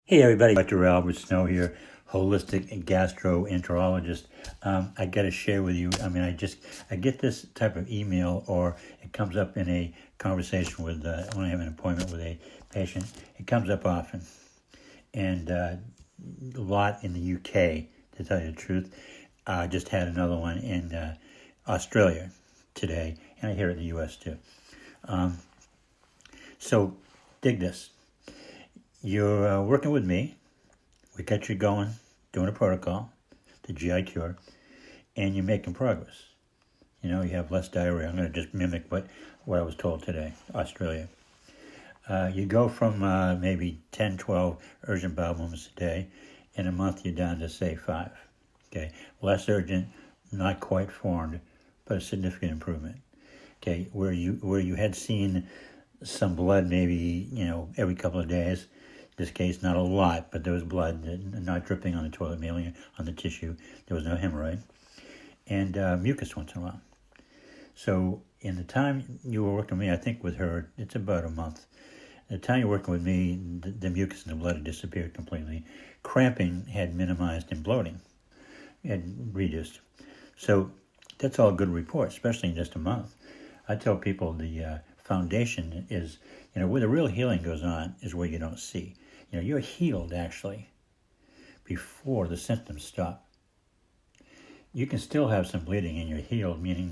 Hey everybody, Dr. Albert Snow here, Holistic Gastroenterologist. I got to share with you, I get this type of email or it comes up in a conversation with, when I have an appointment with a patient, it comes up often. And a lot in the UK, to tell you the truth. I just had another one in Australia today, and I hear it in the US too. So dig this. You're working with me. We got you going, doing a protocol, the GI cure, and you're making progress. You know, you have less diarrhea. I'm going to just mimic what I was told today, Australia. You go from maybe 10, 12 urgent bowel movements a day. In a month, you're down to, say, 5. Okay, less urgent, not quite formed, but a significant improvement. Okay, where you had seen some blood maybe, every couple of days. In this case, not a lot, but there was blood, not dripping on the toilet, mainly on the tissue. There was no hemorrhoid. And mucus once in a while. So in the time you were working with me, I think with her, it's about a month. The time you're working with me, the mucus in the blood had disappeared completely. Cramping had minimized and bloating had reduced. So that's all good reports, especially in just a month. I tell people the foundation is, where the real healing goes on is where you don't see. You're healed actually before the symptoms stop. You can still have some bleeding and you're healed, meaning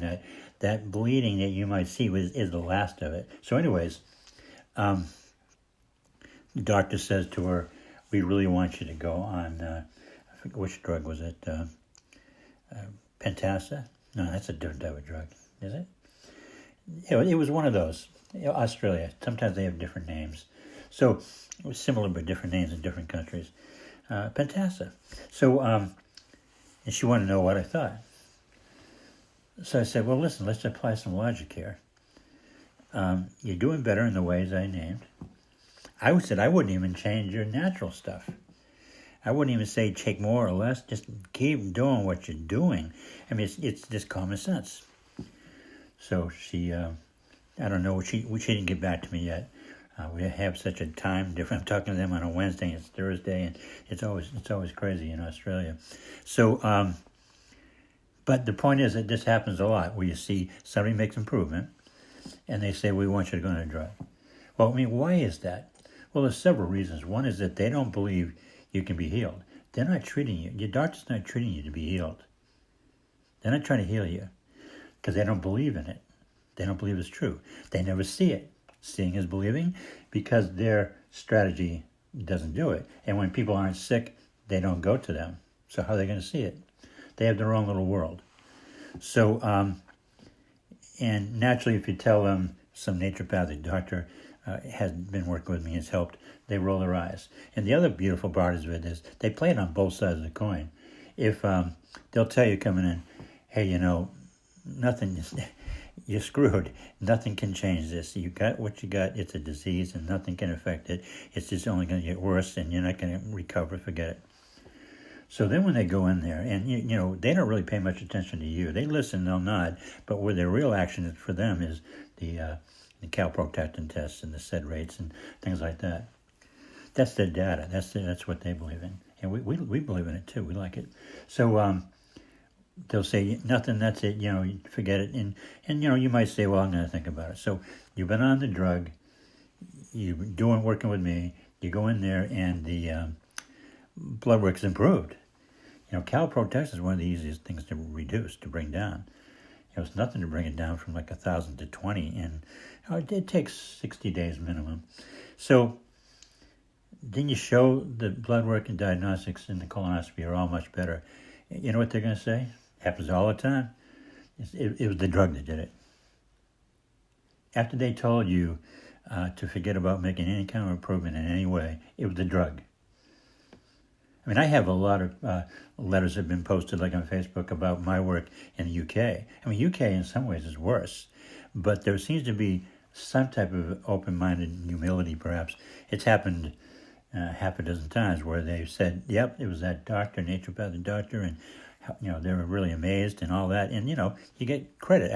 that bleeding that you might see is the last of it. So anyways, the doctor says to her, we really want you to go on, I forget which drug was it, Pentasa? No, that's a different type of drug, is it? It was one of those. Australia, sometimes they have different names. So it was similar but different names in different countries. Pentasa. So, and she wanted to know what I thought. So I said, well, listen, let's apply some logic here. You're doing better in the ways I named. I said I wouldn't even change your natural stuff. I wouldn't even say take more or less. Just keep doing what you're doing. It's just common sense. So she, I don't know, she didn't get back to me yet. We have such a time difference. I'm talking to them on a Wednesday, it's Thursday, and it's always crazy in Australia. So, but the point is that this happens a lot, where you see somebody makes improvement, and they say, we want you to go on a drug. Well, why is that? Well, there's several reasons. One is that they don't believe you can be healed. They're not treating you. Your doctor's not treating you to be healed. They're not trying to heal you because they don't believe in it. They don't believe it's true. They never see it. Seeing is believing, because their strategy doesn't do it. And when people aren't sick, they don't go to them. So how are they going to see it? They have their own little world. So, and naturally, if you tell them some naturopathic doctor has been working with me, has helped, they roll their eyes. And the other beautiful part of it is they play it on both sides of the coin. If they'll tell you coming in, hey, nothing, you're screwed. Nothing can change this. You got what you got. It's a disease and nothing can affect it. It's just only going to get worse and you're not going to recover. Forget it. So then when they go in there and, they don't really pay much attention to you. They listen, they'll nod, but where their real action is for them is the calprotectin tests and the SED rates and things like that. That's their data. That's what they believe in. And we believe in it too. We like it. So, they'll say, nothing, that's it, forget it. And you might say, well, I'm going to think about it. So you've been on the drug, you're working with me, you go in there and the blood work's improved. Calprotectin is one of the easiest things to reduce, to bring down. It's nothing to bring it down from like 1,000 to 20, and it takes 60 days minimum. So then you show the blood work and diagnostics and the colonoscopy are all much better. You know what they're going to say? Happens all the time. It was the drug that did it. After they told you to forget about making any kind of improvement in any way, it was the drug. I have a lot of letters that have been posted, like on Facebook, about my work in the UK. UK in some ways is worse, but there seems to be some type of open-minded humility, perhaps. It's happened half a dozen times where they've said, yep, it was that doctor, naturopathic doctor, and they were really amazed and all that. And, you get credit.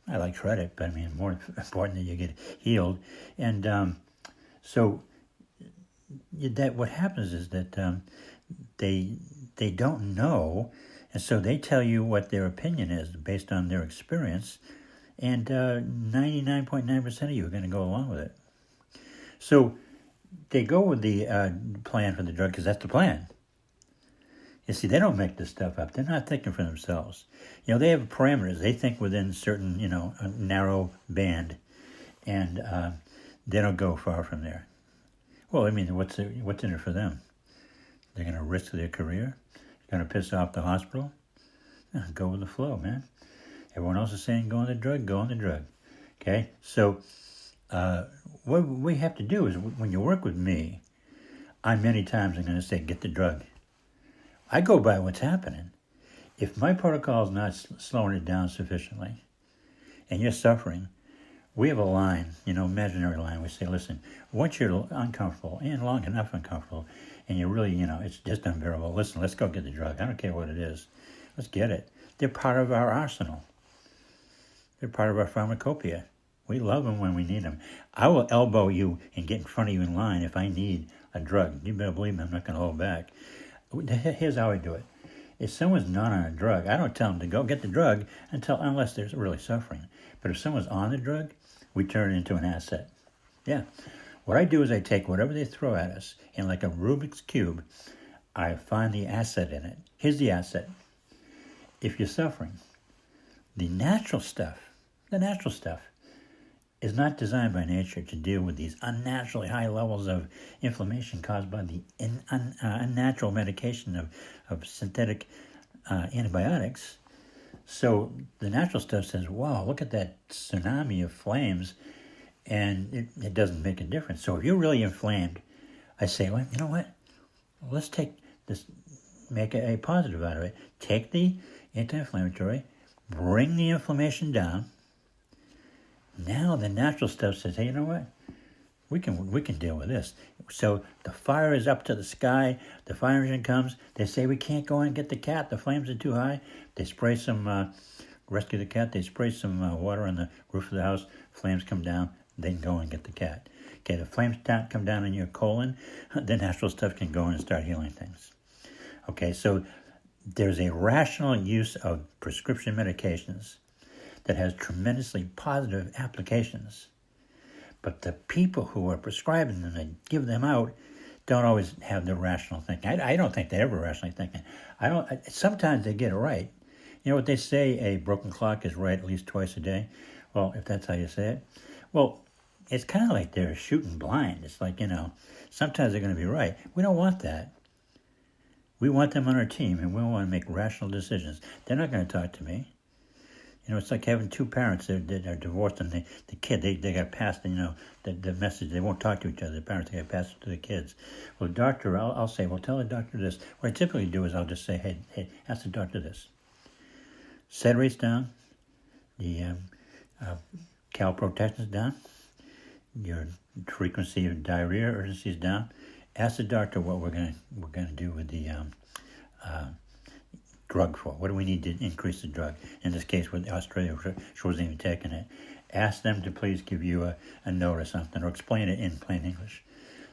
I like credit, but more important that you get healed. And so that what happens is that they don't know, and so they tell you what their opinion is based on their experience, and 99.9% of you are going to go along with it. So they go with the plan for the drug because that's the plan. You see, they don't make this stuff up. They're not thinking for themselves. They have parameters. They think within certain, a narrow band, and they don't go far from there. Well, I mean, what's in it for them? They're going to risk their career? They're going to piss off the hospital? Go with the flow, man. Everyone else is saying go on the drug, go on the drug. Okay? So what we have to do is when you work with me, many times I'm going to say get the drug. I go by what's happening. If my protocol is not slowing it down sufficiently and you're suffering, we have a line, imaginary line. We say, listen, once you're uncomfortable and long enough uncomfortable and you're really, it's just unbearable, listen, let's go get the drug. I don't care what it is. Let's get it. They're part of our arsenal. They're part of our pharmacopoeia. We love them when we need them. I will elbow you and get in front of you in line if I need a drug. You better believe me, I'm not going to hold back. Here's how I do it. If someone's not on a drug, I don't tell them to go get the drug unless they're really suffering. But if someone's on the drug, we turn it into an asset. Yeah. What I do is I take whatever they throw at us, and like a Rubik's Cube, I find the asset in it. Here's the asset. If you're suffering, the natural stuff is not designed by nature to deal with these unnaturally high levels of inflammation caused by the unnatural medication of synthetic antibiotics. So the natural stuff says, wow, look at that tsunami of flames, and it doesn't make a difference. So if you're really inflamed, I say, well, you know what? Let's take this, make a positive out of it. Take the anti-inflammatory, bring the inflammation down. Now the natural stuff says, hey, you know what? We can deal with this. So the fire is up to the sky. The fire engine comes. They say we can't go in and get the cat. The flames are too high. They spray some, rescue the cat. They spray some water on the roof of the house. Flames come down. They can go and get the cat. Okay, the flames come down in your colon. The natural stuff can go in and start healing things. Okay, so there's a rational use of prescription medications that has tremendously positive applications. But the people who are prescribing them and give them out don't always have the rational thinking. I don't think they're ever rationally thinking. Sometimes they get it right. You know what they say, a broken clock is right at least twice a day? Well, if that's how you say it. Well, it's kind of like they're shooting blind. It's like, sometimes they're going to be right. We don't want that. We want them on our team, and we want to make rational decisions. They're not going to talk to me. It's like having two parents that are divorced, and the kid, they got passed, the message. They won't talk to each other. The parents, they got passed to the kids. Well, the doctor, I'll say, well, tell the doctor this. What I typically do is I'll just say, hey, ask the doctor this. Saturate's down. The calprotectin's down. Your frequency of diarrhea urgency is down. Ask the doctor what we're gonna do with the drug for. What do we need to increase the drug? In this case, with Australia, she wasn't even taking it. Ask them to please give you a note or something, or explain it in plain English.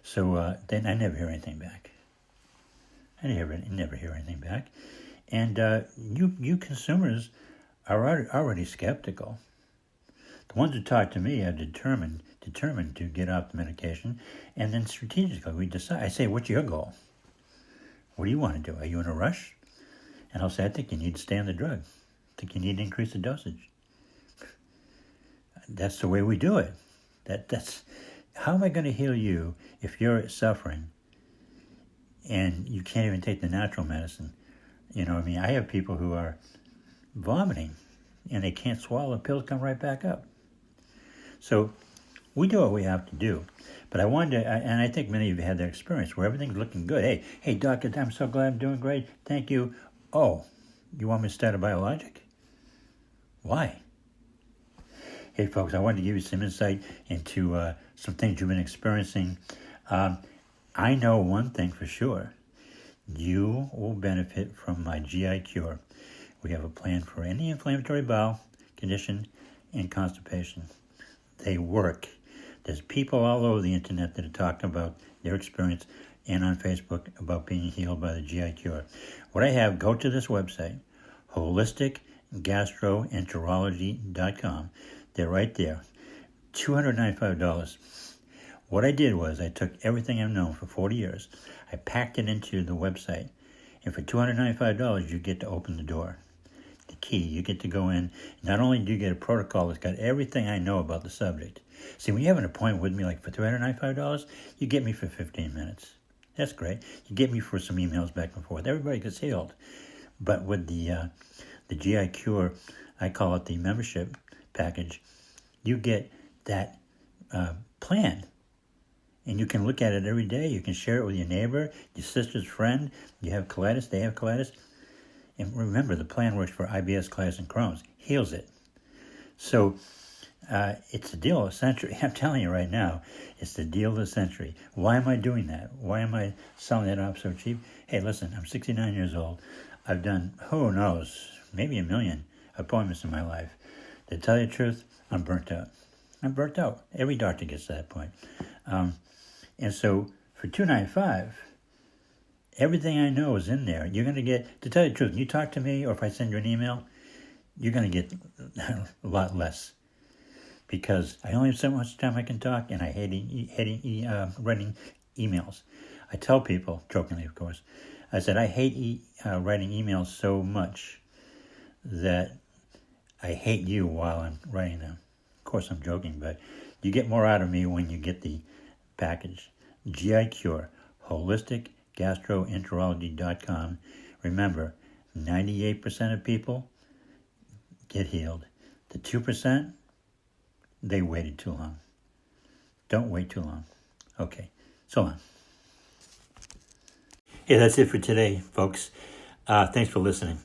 So then I never hear anything back. I never hear anything back. And you consumers are already skeptical. The ones who talk to me are determined to get off the medication, and then strategically we decide. I say, what's your goal? What do you want to do? Are you in a rush? And I'll say, I think you need to stay on the drug. I think you need to increase the dosage. That's the way we do it. That's how am I going to heal you if you're suffering and you can't even take the natural medicine? I have people who are vomiting and they can't swallow, the pills come right back up. So we do what we have to do. But I wanted to, and I think many of you had that experience where everything's looking good. Hey, doctor, I'm so glad I'm doing great. Thank you. Oh, you want me to start a biologic? Why? Hey, folks, I wanted to give you some insight into some things you've been experiencing. I know one thing for sure. You will benefit from my GI Cure. We have a plan for any inflammatory bowel condition and constipation. They work. There's people all over the internet that are talking about their experience, and on Facebook about being healed by the GI Cure. What I have, go to this website, Holistic Gastroenterology.com. They're right there. $295. What I did was I took everything I've known for 40 years, I packed it into the website, and for $295 you get to open the door. The key, you get to go in. Not only do you get a protocol that's got everything I know about the subject. See, when you have an appointment with me like for $395, you get me for 15 minutes. That's great. You get me for some emails back and forth. Everybody gets healed. But with the GI Cure, I call it the membership package, you get that plan. And you can look at it every day. You can share it with your neighbor, your sister's friend. You have colitis, they have colitis. And remember, the plan works for IBS, colitis, and Crohn's. Heals it. So it's the deal of the century. I'm telling you right now, it's the deal of the century. Why am I doing that? Why am I selling it off so cheap? Hey, listen, I'm 69 years old. I've done, who knows, maybe 1 million appointments in my life. To tell you the truth, I'm burnt out. I'm burnt out. Every doctor gets to that point. And so for $295, everything I know is in there. You're going to get, to tell you the truth, when you talk to me or if I send you an email, you're going to get a lot less. Because I only have so much time I can talk, and I hate writing emails. I tell people, jokingly of course, I said I hate writing emails so much that I hate you while I'm writing them. Of course I'm joking, but you get more out of me when you get the package. GI Cure, Holistic Gastroenterology.com. Remember, 98% of people get healed. The 2%, they waited too long. Don't wait too long. Okay, so long. Hey, that's it for today, folks. Thanks for listening.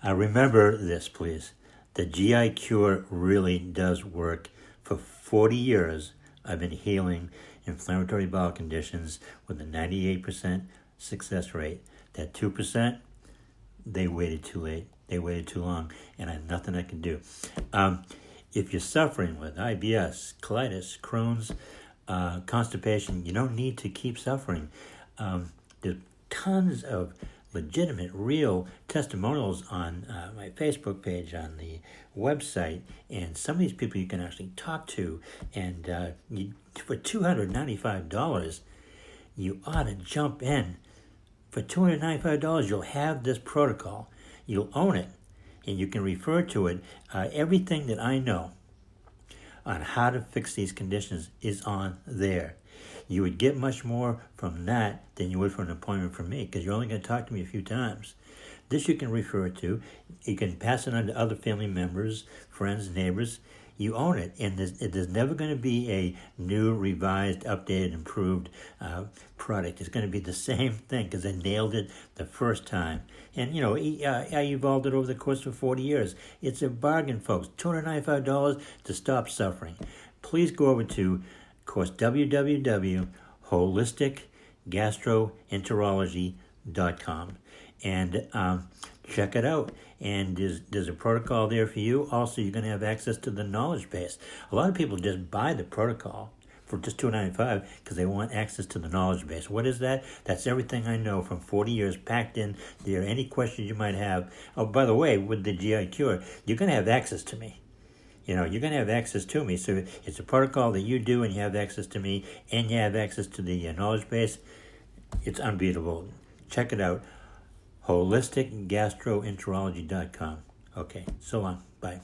Remember this, please. The GI Cure really does work. For 40 years, I've been healing inflammatory bowel conditions with a 98% success rate. That 2%, they waited too late. They waited too long, and I had nothing I could do. If you're suffering with IBS, colitis, Crohn's, constipation, you don't need to keep suffering. There's tons of legitimate, real testimonials on my Facebook page, on the website, and some of these people you can actually talk to. And for $295, you ought to jump in. For $295, you'll have this protocol. You'll own it, and you can refer to it. Everything that I know on how to fix these conditions is on there. You would get much more from that than you would from an appointment from me, because you're only going to talk to me a few times. This you can refer to. You can pass it on to other family members, friends, neighbors. You own it, and there's never going to be a new, revised, updated, improved product. It's going to be the same thing because I nailed it the first time. And, I evolved it over the course of 40 years. It's a bargain, folks. $295 to stop suffering. Please go over to, of course, www.holisticgastroenterology.com and check it out. And there's a protocol there for you. Also, you're going to have access to the knowledge base. A lot of people just buy the protocol for just $295 because they want access to the knowledge base. What is that? That's everything I know from 40 years packed in there. Any questions you might have. Oh, by the way, with the GI Cure, you're going to have access to me. You're going to have access to me. So it's a protocol that you do, and you have access to me, and you have access to the knowledge base. It's unbeatable. Check it out. Holisticgastroenterology.com. Okay, so long. Bye.